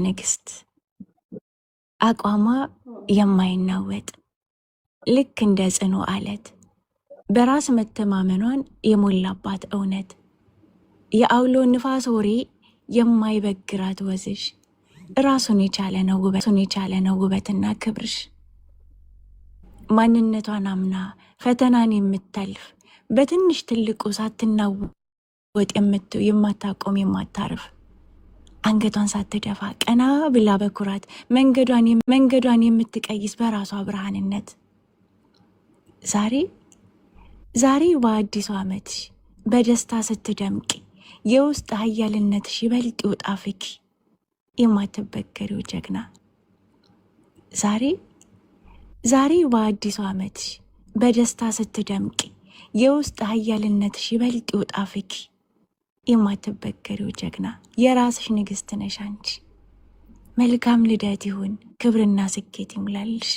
ንግስት አቋሟ የማይናወጥ ልክ እንደ ጽኑ አለት በራስ መተማመኗን የሞላባት እውነት የአውሎ ንፋስ ወሬ የማይበግራት ወዝሽ ራሱን የቻለ ነው ውበትና ክብርሽ ማንነቷን አምና ፈተናን የምታልፍ በትንሽ ትልቁ ሳትናወጥ የማታቆም የማታርፍ አንገቷን ሳትደፋ ቀና ብላ በኩራት መንገዷን የምትቀይስ በራሷ ብርሃንነት ዛሬ በአዲሱ ዓመትሽ በደስታ ስትደምቂ የውስጥ ኃያልነትሽ ይበልጥ ይውጣፍኪ የማትበገሪው ጀግና ዛሬ በአዲሱ ዓመትሽ በደስታ ስትደምቂ የውስጥ ኃያልነትሽ ይበልጥ ይውጣፍኪ የማትበገሪው ጀግና የራስሽ ንግስት ነሽ አንቺ። መልካም ልደት ይሁን፣ ክብርና ስኬት ይሙላልሽ።